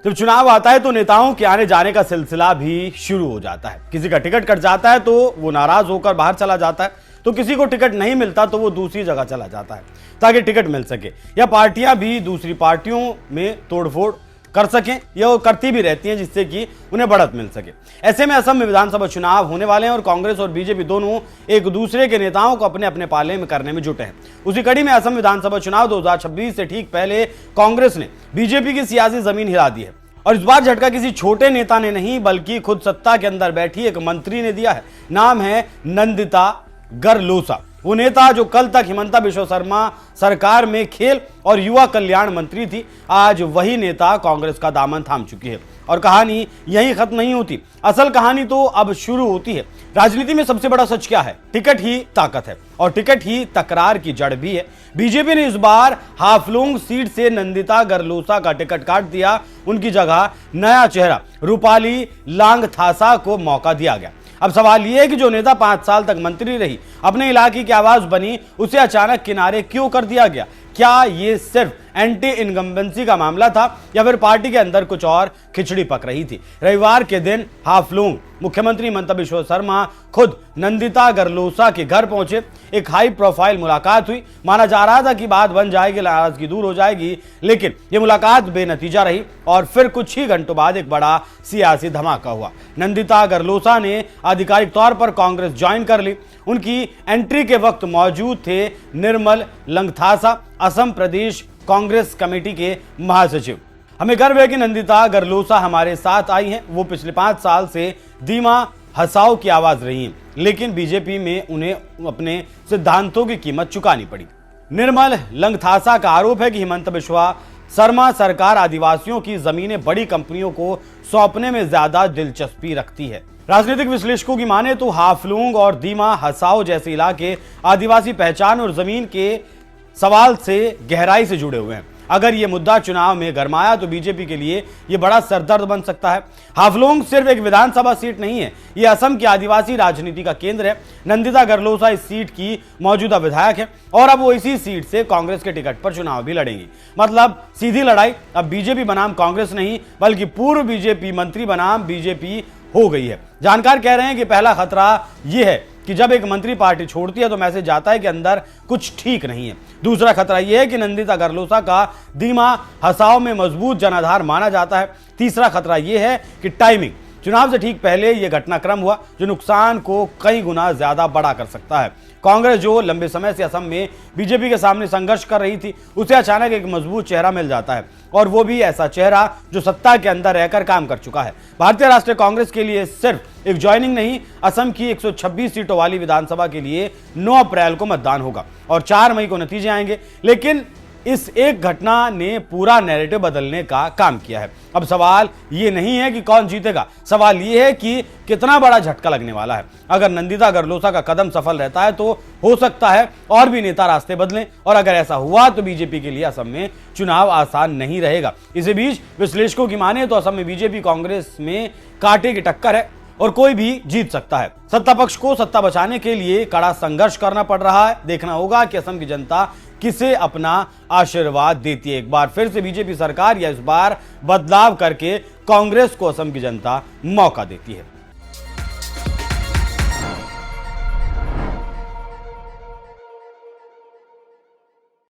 जब चुनाव आता है तो नेताओं के आने जाने का सिलसिला भी शुरू हो जाता है। किसी का टिकट कट जाता है तो वो नाराज होकर बाहर चला जाता है, तो किसी को टिकट नहीं मिलता तो वो दूसरी जगह चला जाता है ताकि टिकट मिल सके, या पार्टियां भी दूसरी पार्टियों में तोड़फोड़ कर सकें, या वो करती भी रहती हैं जिससे कि उन्हें बढ़त मिल सके। ऐसे में असम में विधानसभा चुनाव होने वाले हैं और कांग्रेस और बीजेपी दोनों एक दूसरे के नेताओं को अपने अपने पाले में करने में जुटे हैं। उसी कड़ी में असम विधानसभा चुनाव 2026 से ठीक पहले कांग्रेस ने बीजेपी की सियासी जमीन हिला दी है, और इस बार झटका किसी छोटे नेता ने नहीं बल्कि खुद सत्ता के अंदर बैठी एक मंत्री ने दिया है। नाम है नंदिता गरलोसा। वो नेता जो कल तक हिमंता बिश्वा शर्मा सरकार में खेल और युवा कल्याण मंत्री थी, आज वही नेता कांग्रेस का दामन थाम चुकी है। और कहानी यहीं खत्म नहीं होती, असल कहानी तो अब शुरू होती है। राजनीति में सबसे बड़ा सच क्या है? टिकट ही ताकत है और टिकट ही तकरार की जड़ भी है। बीजेपी ने इस बार हाफलोंग सीट से नंदिता गरलोसा का टिकट काट दिया। उनकी जगह नया चेहरा रूपाली लांगथासा को मौका दिया गया। अब सवाल यह है कि जो नेता 5 साल तक मंत्री रही, अपने इलाके की आवाज बनी, उसे अचानक किनारे क्यों कर दिया गया? क्या ये सिर्फ एंटी इनकम्बेंसी का मामला था या फिर पार्टी के अंदर कुछ और खिचड़ी पक रही थी? रविवार के दिन हाफलोंग मुख्यमंत्री हिमंता बिश्वा शर्मा खुद नंदिता गरलोसा के घर पहुंचे। एक हाई प्रोफाइल मुलाकात हुई। माना जा रहा था कि बात बन जाएगी, नाराजगी दूर हो जाएगी, लेकिन यह मुलाकात बेनतीजा रही और फिर कुछ ही घंटों बाद एक बड़ा सियासी धमाका हुआ। नंदिता गरलोसा ने आधिकारिक तौर पर कांग्रेस ज्वाइन कर ली। उनकी एंट्री के वक्त मौजूद थे निर्मल लंगथासा, असम प्रदेश कांग्रेस कमेटी के महासचिव। हमें गर्व है कि नंदिता गरलोसा हमारे साथ आई हैं। वो पिछले 5 साल से दीमा हसाओ की आवाज रही हैं, लेकिन बीजेपी में उन्हें अपने सिद्धांतों की कीमत चुकानी पड़ी। निर्मल लंगथासा का आरोप है कि हिमंता बिश्वा शर्मा सरकार आदिवासियों की जमीनें बड़ी कंपनियों को सौंपने में ज्यादा दिलचस्पी रखती है। राजनीतिक विश्लेषकों की माने तो हाफलोंग और दीमा हसाओ जैसे इलाके आदिवासी पहचान और जमीन के सवाल से गहराई से जुड़े हुए हैं। अगर यह मुद्दा चुनाव में गरमाया तो बीजेपी के लिए यह बड़ा सरदर्द बन सकता है। हाफलोंग सिर्फ एक विधानसभा सीट नहीं है, यह असम की आदिवासी राजनीति का केंद्र है। नंदिता गरलोसा इस सीट की मौजूदा विधायक है और अब वो इसी सीट से कांग्रेस के टिकट पर चुनाव भी लड़ेंगी। मतलब सीधी लड़ाई अब बीजेपी बनाम कांग्रेस नहीं बल्कि पूर्व बीजेपी मंत्री बनाम बीजेपी हो गई है। जानकार कह रहे हैं कि पहला खतरा यह है कि जब एक मंत्री पार्टी छोड़ती है तो मैसेज जाता है कि अंदर कुछ ठीक नहीं है। दूसरा खतरा यह है कि नंदिता गरलोसा का दीमा हसाओ में मजबूत जनाधार माना जाता है। तीसरा खतरा यह है कि टाइमिंग, चुनाव से ठीक पहले यह घटनाक्रम हुआ जो नुकसान को कई गुना ज्यादा बड़ा कर सकता है। कांग्रेस जो लंबे समय से असम में बीजेपी के सामने संघर्ष कर रही थी, उसे अचानक एक मजबूत चेहरा मिल जाता है, और वो भी ऐसा चेहरा जो सत्ता के अंदर रहकर काम कर चुका है। भारतीय राष्ट्रीय कांग्रेस के लिए सिर्फ एक ज्वाइनिंग नहीं, असम की 126 सीटों वाली विधानसभा के लिए 9 अप्रैल को मतदान होगा और 4 मई को नतीजे आएंगे। लेकिन इस एक घटना ने पूरा नैरेटिव बदलने का काम किया है। अब सवाल ये नहीं है कि कौन जीतेगा, सवाल ये है कि कितना बड़ा झटका लगने वाला है। अगर नंदिता गरलोसा का कदम सफल रहता है तो हो सकता है और भी नेता रास्ते बदलें, और अगर ऐसा हुआ तो बीजेपी के लिए असम में चुनाव आसान नहीं रहेगा। इसी बीच विश्लेषकों की माने तो असम में बीजेपी कांग्रेस में कांटे की टक्कर है और कोई भी जीत सकता है। सत्ता पक्ष को सत्ता बचाने के लिए कड़ा संघर्ष करना पड़ रहा है। देखना होगा कि असम की जनता किसे अपना आशीर्वाद देती है। एक बार फिर से बीजेपी सरकार या इस बार बदलाव करके कांग्रेस को असम की जनता मौका देती है।